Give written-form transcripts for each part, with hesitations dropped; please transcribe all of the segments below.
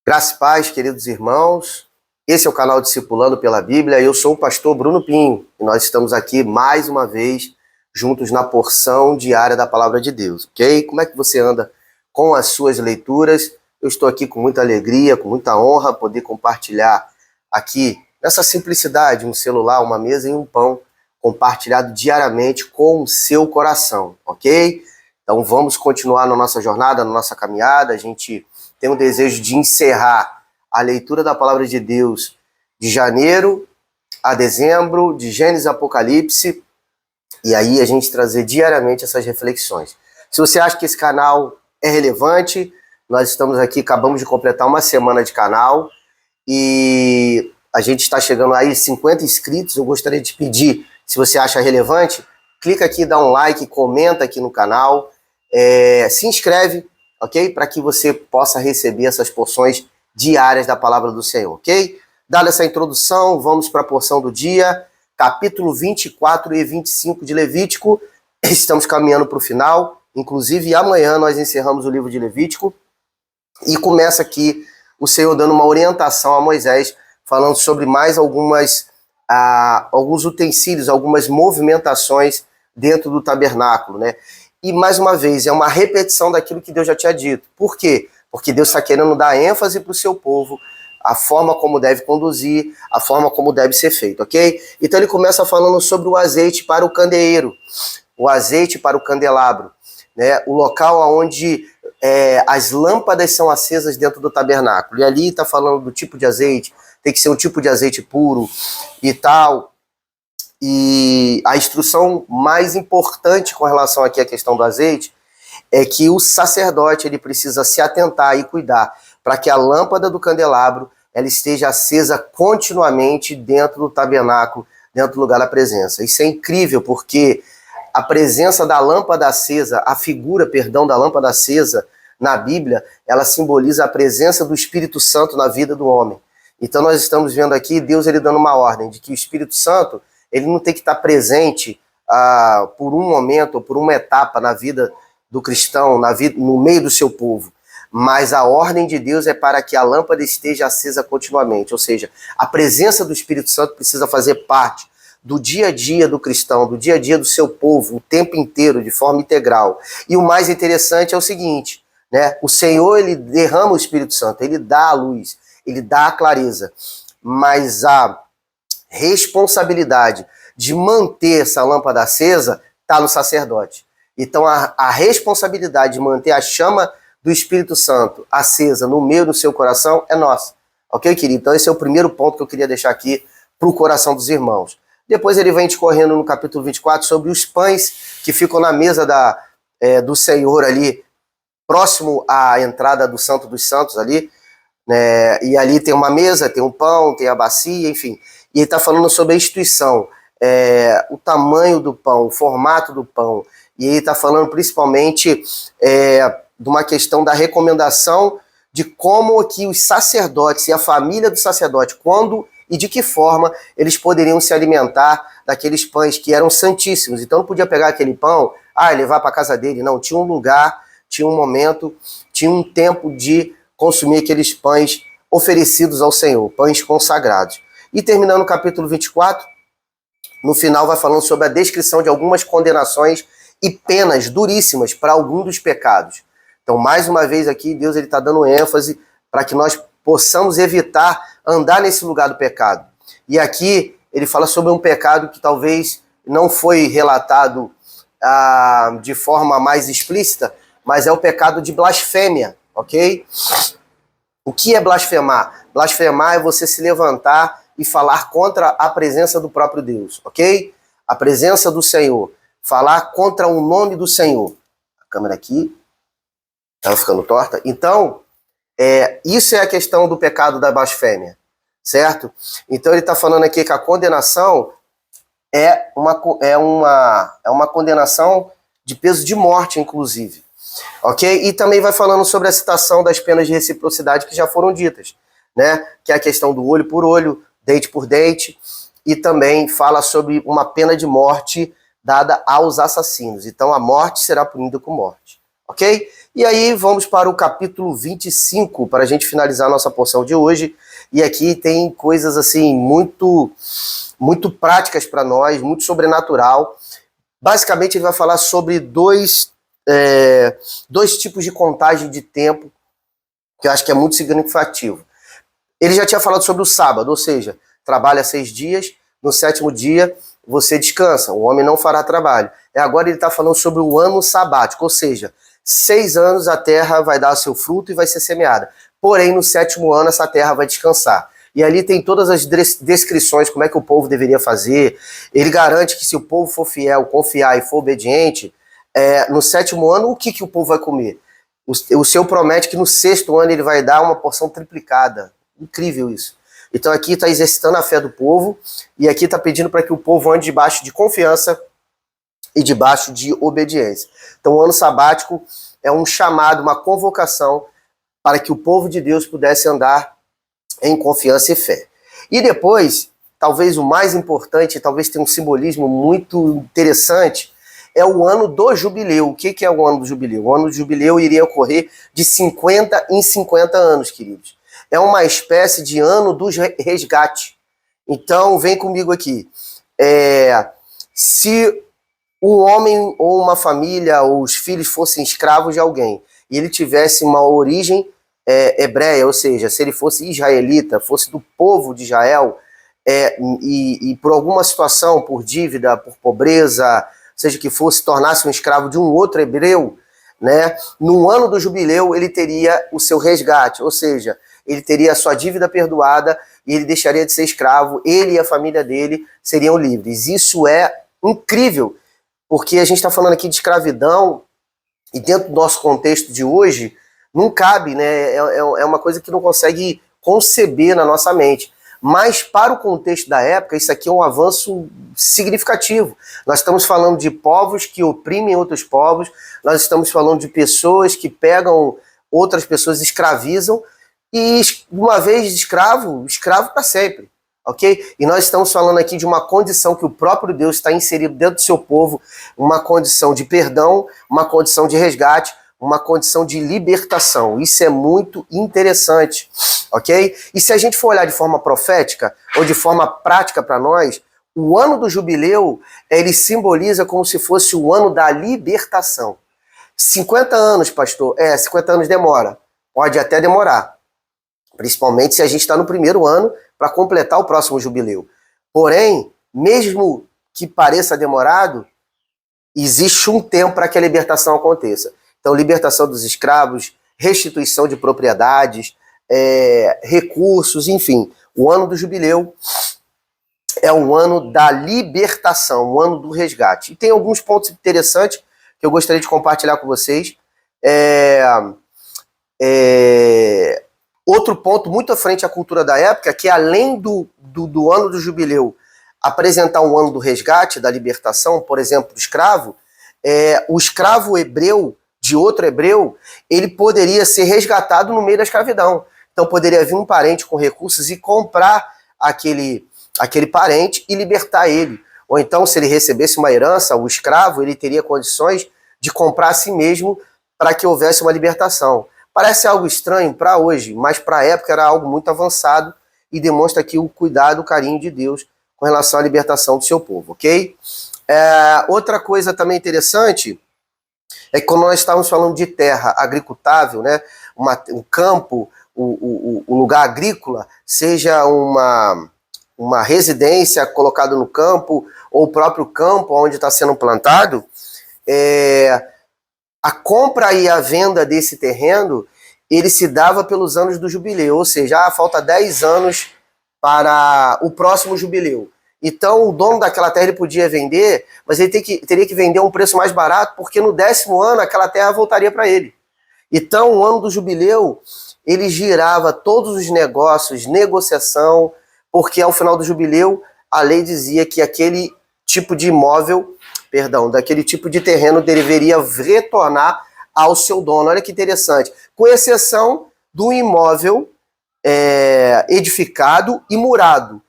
Graça e paz, queridos irmãos. Esse é o canal Discipulando pela Bíblia. Eu sou o pastor Bruno Pinho e nós estamos aqui mais uma vez juntos na porção diária da Palavra de Deus, ok? Como é que você anda com as suas leituras? Eu estou aqui com muita alegria, com muita honra, poder compartilhar aqui nessa simplicidade, um celular, uma mesa e um pão compartilhado diariamente com o seu coração, ok? Então vamos continuar na nossa jornada, na nossa caminhada. A gente tem o desejo de encerrar a leitura da Palavra de Deus de janeiro a dezembro, de Gênesis a Apocalipse, e aí a gente trazer diariamente essas reflexões. Se você acha que esse canal é relevante, nós estamos aqui, acabamos de completar uma semana de canal, e a gente está chegando aí 50 inscritos. Eu gostaria de pedir, se você acha relevante, clica aqui, dá um like, comenta aqui no canal, se inscreve, ok? Para que você possa receber essas porções diárias da Palavra do Senhor, ok? Dada essa introdução, vamos para a porção do dia, capítulo 24 e 25 de Levítico. Estamos caminhando para o final, inclusive amanhã nós encerramos o livro de Levítico, e começa aqui o Senhor dando uma orientação a Moisés, falando sobre mais alguns utensílios, algumas movimentações dentro do tabernáculo, né? E mais uma vez, é uma repetição daquilo que Deus já tinha dito. Por quê? Porque Deus está querendo dar ênfase para o seu povo, a forma como deve conduzir, a forma como deve ser feito, ok? Então ele começa falando sobre o azeite para o candeeiro, o azeite para o candelabro, né? O local onde as lâmpadas são acesas dentro do tabernáculo. E ali está falando do tipo de azeite, tem que ser um tipo de azeite puro e tal. E a instrução mais importante com relação aqui à questão do azeite é que o sacerdote ele precisa se atentar e cuidar para que a lâmpada do candelabro ela esteja acesa continuamente dentro do tabernáculo, dentro do lugar da presença. Isso é incrível, porque a presença da lâmpada acesa, a figura, perdão, da lâmpada acesa na Bíblia, ela simboliza a presença do Espírito Santo na vida do homem. Então nós estamos vendo aqui Deus ele dando uma ordem de que o Espírito Santo ele não tem que estar presente por um momento ou por uma etapa na vida do cristão, no meio do seu povo. Mas a ordem de Deus é para que a lâmpada esteja acesa continuamente. Ou seja, a presença do Espírito Santo precisa fazer parte do dia a dia do cristão, do dia a dia do seu povo, o tempo inteiro, de forma integral. E o mais interessante é o seguinte, né? O Senhor, ele derrama o Espírito Santo, ele dá a luz, ele dá a clareza, mas a responsabilidade de manter essa lâmpada acesa está no sacerdote. Então a responsabilidade de manter a chama do Espírito Santo acesa no meio do seu coração é nossa. Ok, querido? Então esse é o primeiro ponto que eu queria deixar aqui para o coração dos irmãos. Depois ele vem discorrendo no capítulo 24 sobre os pães que ficam na mesa do Senhor ali, próximo à entrada do Santo dos Santos ali, né? E ali tem uma mesa, tem um pão, tem a bacia, enfim. E ele está falando sobre a instituição, o tamanho do pão, o formato do pão. E ele está falando principalmente de uma questão da recomendação de como que os sacerdotes e a família do sacerdote, quando e de que forma eles poderiam se alimentar daqueles pães que eram santíssimos. Então não podia pegar aquele pão e levar para a casa dele. Não, tinha um lugar, tinha um momento, tinha um tempo de consumir aqueles pães oferecidos ao Senhor, pães consagrados. E terminando o capítulo 24, no final vai falando sobre a descrição de algumas condenações e penas duríssimas para algum dos pecados. Então, mais uma vez aqui, Deus está dando ênfase para que nós possamos evitar andar nesse lugar do pecado. E aqui ele fala sobre um pecado que talvez não foi relatado de forma mais explícita, mas é o pecado de blasfêmia, ok? O que é blasfemar? Blasfemar é você se levantar e falar contra a presença do próprio Deus, ok? A presença do Senhor. Falar contra o nome do Senhor. A câmera aqui estava ficando torta. Então, isso é a questão do pecado da blasfêmia, certo? Então ele está falando aqui que a condenação é uma condenação de peso de morte, inclusive. Ok? E também vai falando sobre a citação das penas de reciprocidade que já foram ditas, né? Que é a questão do olho por olho, dente por dente, e também fala sobre uma pena de morte dada aos assassinos. Então a morte será punida com morte. ok? E aí vamos para o capítulo 25, para a gente finalizar a nossa porção de hoje. E aqui tem coisas assim muito práticas para nós, muito sobrenatural. Basicamente ele vai falar sobre dois tipos de contagem de tempo, que eu acho que é muito significativo. Ele já tinha falado sobre o sábado, ou seja, trabalha 6 dias, no 7º dia você descansa, o homem não fará trabalho. E agora ele está falando sobre o ano sabático, ou seja, 6 anos a terra vai dar seu fruto e vai ser semeada. Porém, no 7º ano essa terra vai descansar. E ali tem todas as descrições, como é que o povo deveria fazer. Ele garante que se o povo for confiar e for obediente, no 7º ano, o que o povo vai comer? O Senhor promete que no 6º ano ele vai dar uma porção triplicada. Incrível isso. Então aqui está exercitando a fé do povo e aqui está pedindo para que o povo ande debaixo de confiança e debaixo de obediência. Então o ano sabático é um chamado, uma convocação para que o povo de Deus pudesse andar em confiança e fé. E depois, talvez o mais importante, talvez tenha um simbolismo muito interessante, é o ano do jubileu. O que é o ano do jubileu? O ano do jubileu iria ocorrer de 50 em 50 anos, queridos. É uma espécie de ano do resgate. Então, vem comigo aqui. Se um homem ou uma família ou os filhos fossem escravos de alguém e ele tivesse uma origem hebreia, ou seja, se ele fosse israelita, fosse do povo de Israel, e por alguma situação, por dívida, por pobreza, seja que fosse, tornasse um escravo de um outro hebreu, né, no ano do jubileu ele teria o seu resgate, ou seja, ele teria a sua dívida perdoada e ele deixaria de ser escravo, ele e a família dele seriam livres. Isso é incrível, porque a gente está falando aqui de escravidão e dentro do nosso contexto de hoje, não cabe, né? É uma coisa que não consegue conceber na nossa mente. Mas para o contexto da época, isso aqui é um avanço significativo. Nós estamos falando de povos que oprimem outros povos, nós estamos falando de pessoas que pegam outras pessoas, escravizam, e uma vez escravo para sempre, ok? E nós estamos falando aqui de uma condição que o próprio Deus está inserido dentro do seu povo, uma condição de perdão, uma condição de resgate, uma condição de libertação. Isso é muito interessante, ok? E se a gente for olhar de forma profética ou de forma prática para nós, o ano do jubileu, ele simboliza como se fosse o ano da libertação. 50 anos, pastor, 50 anos demora, pode até demorar, principalmente se a gente está no primeiro ano para completar o próximo jubileu. Porém, mesmo que pareça demorado, existe um tempo para que a libertação aconteça. Então, libertação dos escravos, restituição de propriedades, recursos, enfim. O ano do jubileu é um ano da libertação, um ano do resgate. E tem alguns pontos interessantes que eu gostaria de compartilhar com vocês. Outro ponto muito à frente à cultura da época, que além do ano do jubileu apresentar um ano do resgate, da libertação, por exemplo, do escravo, o escravo hebreu de outro hebreu, ele poderia ser resgatado no meio da escravidão. Então poderia vir um parente com recursos e comprar aquele parente e libertar ele. Ou então, se ele recebesse uma herança, o escravo, ele teria condições de comprar a si mesmo para que houvesse uma libertação. Parece algo estranho para hoje, mas para a época era algo muito avançado e demonstra aqui o cuidado, o carinho de Deus com relação à libertação do seu povo, ok? Outra coisa também interessante é que quando nós estávamos falando de terra agricultável, né, um campo, o lugar agrícola, seja uma residência colocada no campo ou o próprio campo onde está sendo plantado, a compra e a venda desse terreno, ele se dava pelos anos do jubileu, ou seja, falta 10 anos para o próximo jubileu. Então o dono daquela terra ele podia vender, mas ele teria que vender a um preço mais barato, porque no 10º ano aquela terra voltaria para ele. Então o ano do jubileu, ele girava todos os negócios, negociação, porque ao final do jubileu a lei dizia que aquele tipo de imóvel, daquele tipo de terreno deveria retornar ao seu dono. Olha que interessante. Com exceção do imóvel edificado e murado,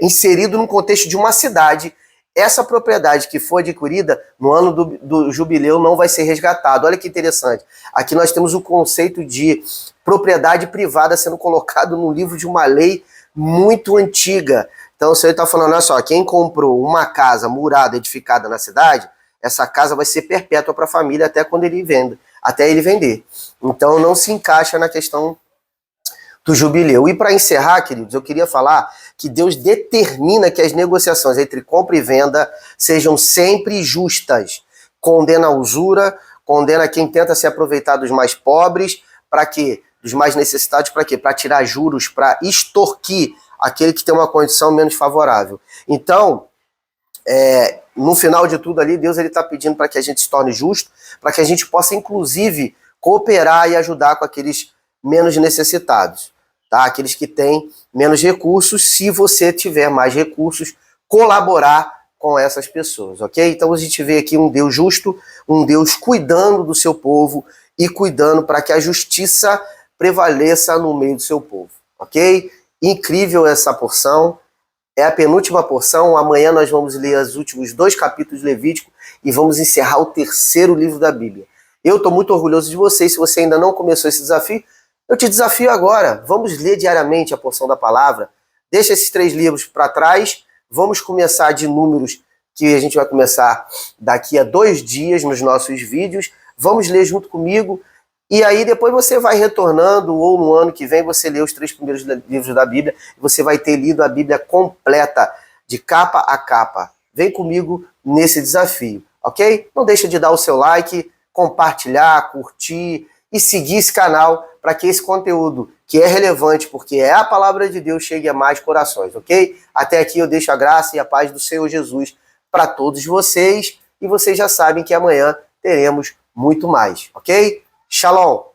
inserido no contexto de uma cidade, essa propriedade que for adquirida no ano do jubileu não vai ser resgatada. Olha que interessante. Aqui nós temos o conceito de propriedade privada sendo colocado no livro de uma lei muito antiga. Então, o Senhor está falando, olha só, quem comprou uma casa murada, edificada na cidade, essa casa vai ser perpétua para a família até quando ele venda, até ele vender. Então, não se encaixa na questão do jubileu. E para encerrar, queridos, eu queria falar que Deus determina que as negociações entre compra e venda sejam sempre justas. Condena a usura, condena quem tenta se aproveitar dos mais pobres, para quê? Dos mais necessitados, para quê? Para tirar juros, para extorquir aquele que tem uma condição menos favorável. Então, no final de tudo ali, Deus está pedindo para que a gente se torne justo, para que a gente possa, inclusive, cooperar e ajudar com aqueles menos necessitados, tá? Aqueles que têm menos recursos, se você tiver mais recursos, colaborar com essas pessoas, ok? Então a gente vê aqui um Deus justo, um Deus cuidando do seu povo e cuidando para que a justiça prevaleça no meio do seu povo, ok? Incrível essa porção, é a penúltima porção. Amanhã nós vamos ler os últimos 2 capítulos de Levítico e vamos encerrar o 3º livro da Bíblia. Eu estou muito orgulhoso de vocês. Se você ainda não começou esse desafio, eu te desafio agora. Vamos ler diariamente a porção da palavra. Deixa esses 3 livros para trás. Vamos começar de Números, que a gente vai começar daqui a 2 dias nos nossos vídeos. Vamos ler junto comigo. E aí depois você vai retornando, ou no ano que vem você lê os 3 primeiros livros da Bíblia, e você vai ter lido a Bíblia completa, de capa a capa. Vem comigo nesse desafio, ok? Não deixa de dar o seu like, compartilhar, curtir e seguir esse canal para que esse conteúdo, que é relevante, porque é a palavra de Deus, chegue a mais corações, ok? Até aqui eu deixo a graça e a paz do Senhor Jesus para todos vocês, e vocês já sabem que amanhã teremos muito mais, ok? Shalom!